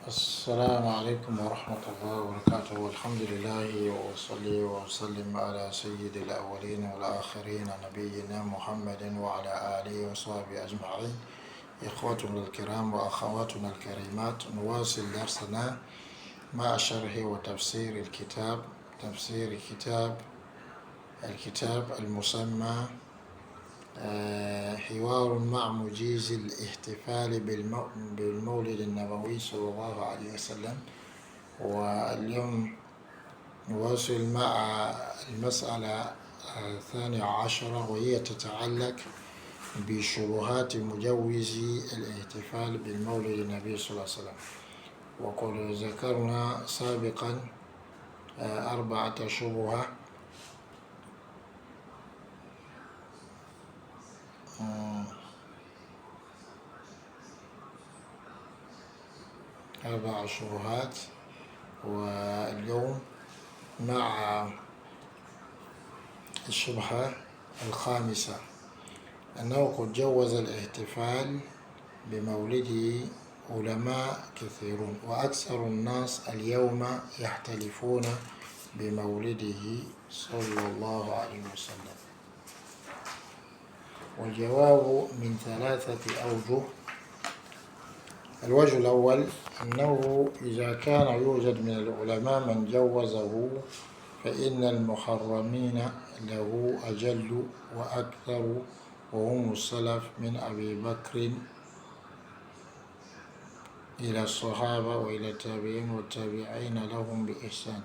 السلام عليكم ورحمة الله وبركاته، والحمد لله وأصلي وأسلم على سيد الأولين والآخرين نبينا محمد وعلى آله وصحبه أجمعين. إخوتنا الكرام وأخواتنا الكريمات، نواصل درسنا مع شرح وتفسير تفسير الكتاب المسمى حوار مع مجيز الاحتفال بالمولد النبوي صلى الله عليه وسلم. واليوم نواصل مع المسألة الثانية عشرة، وهي تتعلق بشبهات مجوز الاحتفال بالمولد النبي صلى الله عليه وسلم. وقد ذكرنا سابقا 4 شبهة. 4 شبهات، واليوم مع الشبهة الخامسة، أنه قد جوز الاحتفال بمولده علماء كثيرون، وأكثر الناس اليوم يحتفلون بمولده صلى الله عليه وسلم. والجواب من 3 أوجه. الوجه الأول أنه إذا كان يوجد من العلماء من جوزه، فإن المحرمين له أجل وأكثر، وهم السلف من أبي بكر إلى الصحابة وإلى التابعين والتابعين لهم بإحسان.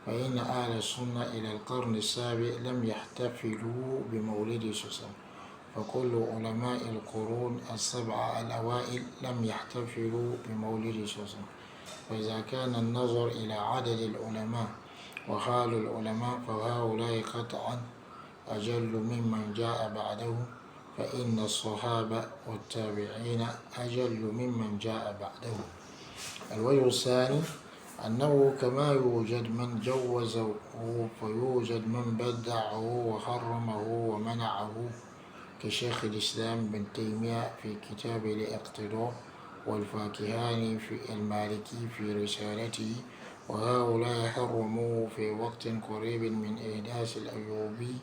فإن أهل السنة إلى القرن السابع لم يحتفلوا بمولده صلى الله عليه وسلم، فكل علماء القرون ال7 الأوائل لم يحتفلوا بمولده صلى الله عليه وسلم. وإذا كان النظر إلى عدد العلماء وحال العلماء، فهؤلاء قطعا أجل ممن جاء بعده، فإن الصحابة والتابعين أجل ممن جاء بعده. الوجه الثاني أنه كما يوجد من جوزه، فيوجد من بدعه وحرمه ومنعه، كشيخ الإسلام بن تيمية في كتابه الاقتضاء، والفاكهاني في المالكي في رسالته، وهؤلاء حرموه في وقت قريب من إحداث الأيوبي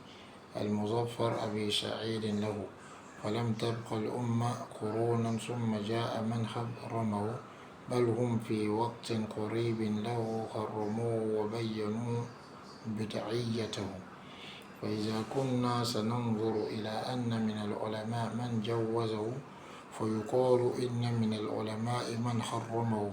المظفر أبي سعيد له، فلم تبق الأمة قرونا ثم جاء من حرمه، بل هم في وقت قريب له حرموه وبينوا بدعيته. فإذا كنا سننظر إلى أن من العلماء من جوزه، فيقال إن من العلماء من حرمه،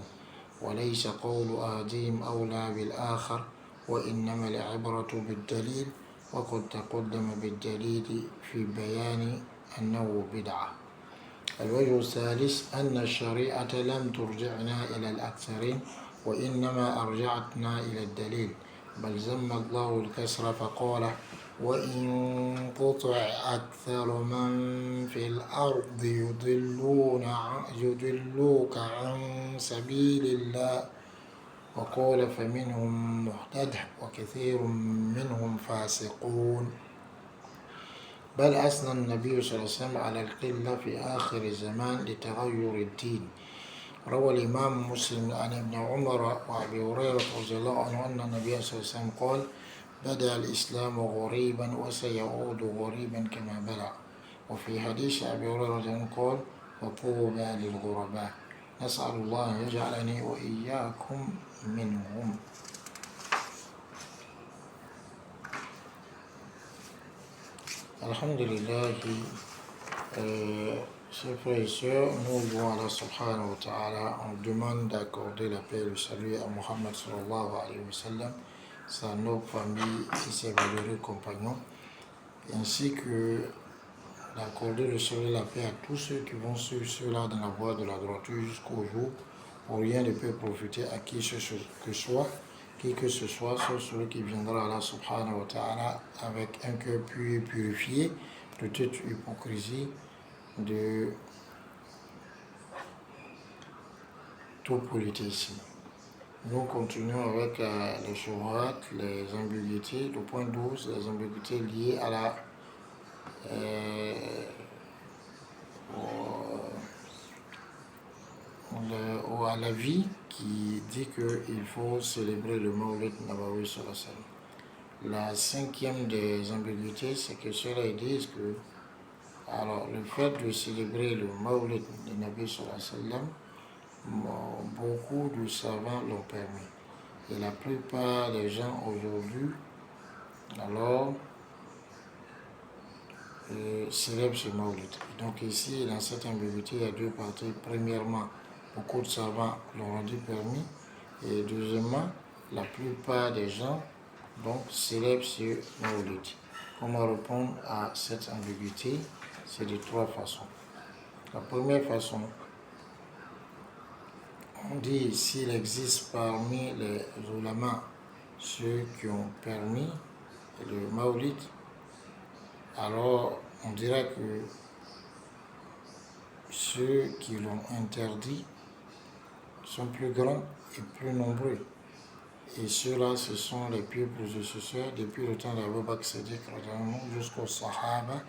وليس قول أحدهم أولى بالآخر، وإنما العبرة بالدليل، وقد تقدم بالدليل في بيان أنه بدعة. الوجه الثالث أن الشريعة لم ترجعنا إلى الأكثرين، وإنما أرجعتنا إلى الدليل، بل ذم الله الكسر فقال: وإن تطع أكثر من في الأرض يضلوك عن سبيل الله، وقال: فمنهم مهتد وكثير منهم فاسقون. بل أثنى النبي صلى الله عليه وسلم على القلة في آخر الزمان لتغير الدين. روى الإمام مسلم عن ابن عمر وأبي هريرة رضي الله عنه أن النبي صلى الله عليه وسلم قال: بدأ الإسلام غريبا وسيعود غريبا كما بدأ. وفي حديث أبي هريرة رضي الله عنه قال: وطوبى للغرباء. نسأل الله أن يجعلني وإياكم منهم. Alhamdulillah, chers frères et sœurs, nous louons Allah subhanahu wa ta'ala, on demande d'accorder la paix et le salut à Muhammad sallallahu alayhi wa sallam, sa noble famille et ses valeureux compagnons, ainsi que d'accorder le salut et la paix à tous ceux qui vont suivre ceux-là dans la voie de la droiture jusqu'au jour où rien ne peut profiter à qui que ce soit, sauf celui qui viendra à Allah subhanahu wa ta'ala avec un cœur pur et purifié de toute hypocrisie, de tout politisme. Nous continuons avec les shubhat, les ambiguïtés. Le point 12, les ambiguïtés liées à la ou à l'avis qui dit qu'il faut célébrer le Maulid Nabawi sur la salle. La cinquième des ambiguïtés, c'est que ceux-là disent que alors, le fait de célébrer le Maulid de Nabi sallallahu alayhi wa sallam, beaucoup de savants l'ont permis. Et la plupart des gens aujourd'hui, alors, célèbrent ce Maulid. Donc ici, dans cette ambiguïté, il y a deux parties. Premièrement, beaucoup de savants l'ont rendu permis. Et deuxièmement, la plupart des gens donc célèbrent ce Maulid. Comment répondre à cette ambiguïté? C'est de trois façons. La première façon, on dit s'il existe parmi les ulama ceux qui ont permis le Maulid, alors on dira que ceux qui l'ont interdit sont plus grands et plus nombreux. Et ceux-là, ce sont les pieux prédécesseurs depuis le temps d'Abu Bakr Siddiq jusqu'aux Sahaba,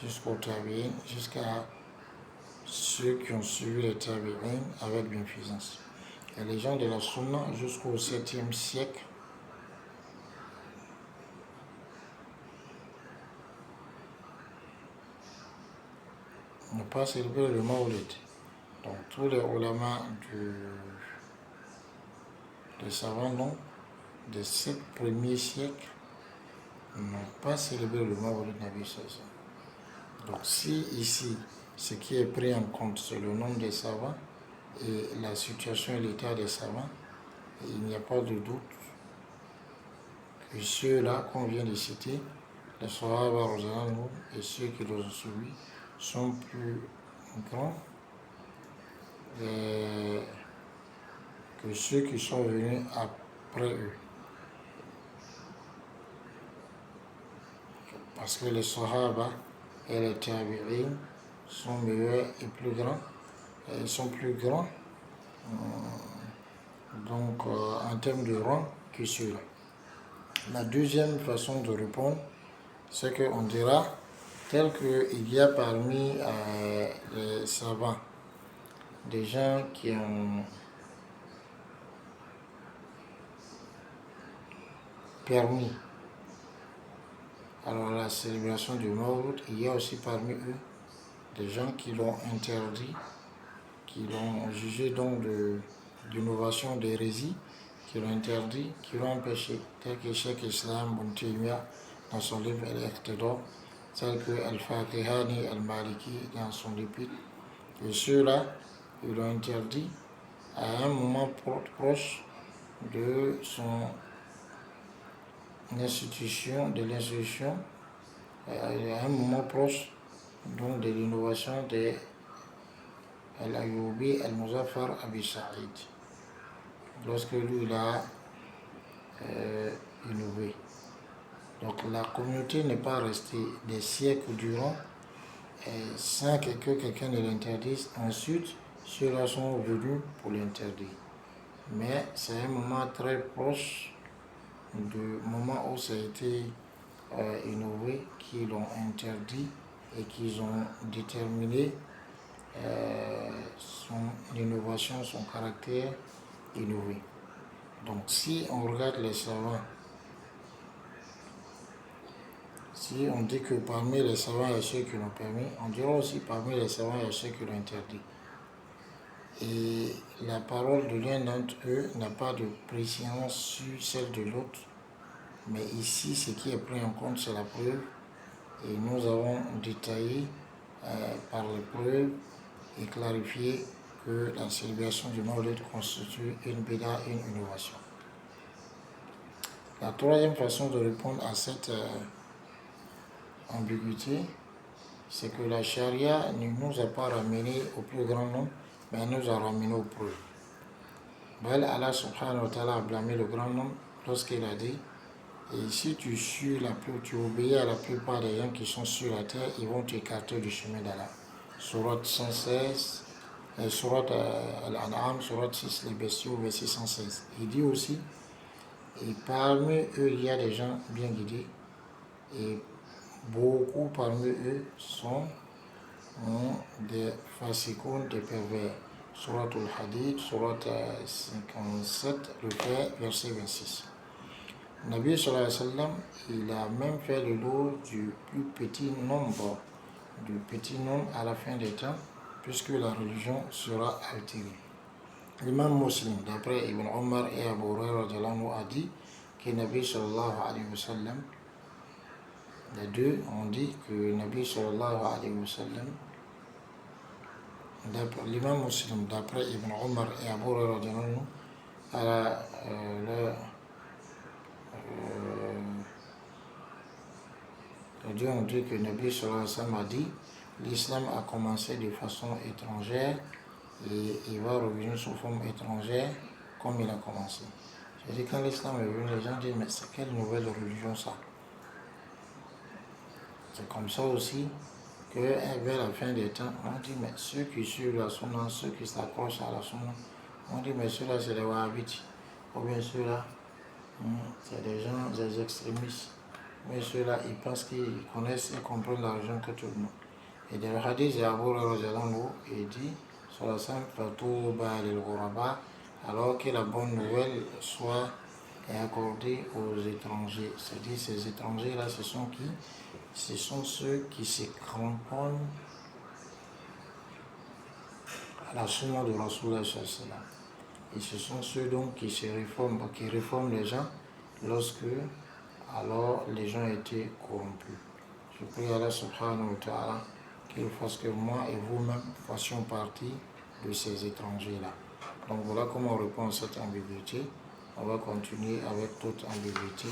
jusqu'aux Tabi'in, jusqu'à ceux qui ont suivi les Tabi'in avec bienfaisance. Et les gens de la Sunna jusqu'au 7e siècle n'ont pas célébré le Maulid. Donc tous les ulama des savants des 7 premiers siècles n'ont pas célébré le Maulid Nabi Sallallahu. Donc si ici, ce qui est pris en compte, c'est le nombre des savants et la situation et l'état des savants, il n'y a pas de doute que ceux-là qu'on vient de citer, les Sahaba et ceux qui les ont suivis, sont plus grands que ceux qui sont venus après eux. Parce que les Sahaba et les Tabi'in sont meilleurs et plus grands. Et ils sont plus grands donc en termes de rang que ceux-là. La deuxième façon de répondre, c'est qu'on dira tel qu'il y a parmi les savants des gens qui ont permis alors la célébration du Maulid, il y a aussi parmi eux des gens qui l'ont interdit, qui l'ont jugé donc d'innovation, d'hérésie, qui l'ont interdit, qui l'ont empêché, tel que Cheikh Islam Ibn Taymiyyah dans son livre Al-Iqtida, tel que Al-Fatihani Al-Maliki dans son épître. Et ceux-là, ils l'ont interdit à un moment proche de son institution, à un moment proche donc de l'innovation de Al-Ayyubi Al-Muzaffar Abi Sa'id, lorsque lui il a innové. Donc la communauté n'est pas restée des siècles durant sans que quelqu'un ne l'interdise. Ensuite, ceux-là sont venus pour l'interdire. Mais c'est un moment très proche du moment où ça a été innové, qui l'ont interdit et qu'ils ont déterminé son innovation, son caractère innové. Donc si on regarde les savants, si on dit que parmi les savants il y a ceux qui l'ont permis, on dira aussi parmi les savants il y a ceux qui l'ont interdit. Et la parole de l'un d'entre eux n'a pas de préséance sur celle de l'autre. Mais ici, ce qui est pris en compte, c'est la preuve. Et nous avons détaillé par les preuves et clarifié que la célébration du Maulid constitue une bida, une innovation. La troisième façon de répondre à cette ambiguïté, c'est que la charia ne nous a pas ramené au plus grand nombre, mais elle nous a ramené aux preuves. Allah subhanahu wa ta'ala a blâmé le grand nombre lorsqu'il a dit: et si tu obéis à la plupart des gens qui sont sur la terre, ils vont t'écarter du chemin d'Allah. Surat 116, Surat Al-An'am, Surat 6, les bestiaux, verset 116. Il dit aussi, et parmi eux, il y a des gens bien guidés, et beaucoup parmi eux sont des fasikoun, des pervers. Surat al-Hadid, surat 57, verset 26. Nabi sallallahu alayhi wa sallam, il a même fait le lot du petit nombre à la fin des temps, puisque la religion sera altérée. L'imam Muslim, d'après Ibn Omar et Abu Hurairah, a dit que Nabi sallallahu alayhi wa sallam, les deux ont dit que Nabi sallallahu alayhi wa sallam, l'imam Muslim, d'après Ibn Omar et Abu Hurairah, les deux ont dit que Nabi sallallahu alayhi wa sallam a dit l'islam a commencé de façon étrangère et il va revenir sous forme étrangère comme il a commencé. C'est-à-dire quand l'islam est venu, les gens disent mais c'est quelle nouvelle religion ça? C'est comme ça aussi que vers la fin des temps, on dit mais ceux qui suivent la sunna, ceux qui s'accrochent à la sunna, on dit mais ceux-là c'est les wahhabites, ou bien ceux-là c'est des gens, des extrémistes, mais ceux-là ils pensent qu'ils connaissent et comprennent la religion que tout le monde. Et dans le hadith d'Abu Hurairah, il dit alors que la bonne nouvelle soit accordée aux étrangers. C'est-à-dire ces étrangers-là, ce sont qui? Ce sont ceux qui se cramponnent à la sunna de Rasulullah sallallahu alayhi wa sallam. Et ce sont ceux donc qui réforment les gens lorsque alors les gens étaient corrompus. Je prie Allah subhanahu wa ta'ala qu'il fasse que moi et vous-même fassions partie de ces étrangers-là. Donc voilà comment on répond à cette ambiguïté. On va continuer avec toute ambiguïté.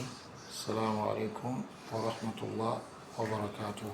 Assalamu alaikum wa rahmatullah wa barakatuh.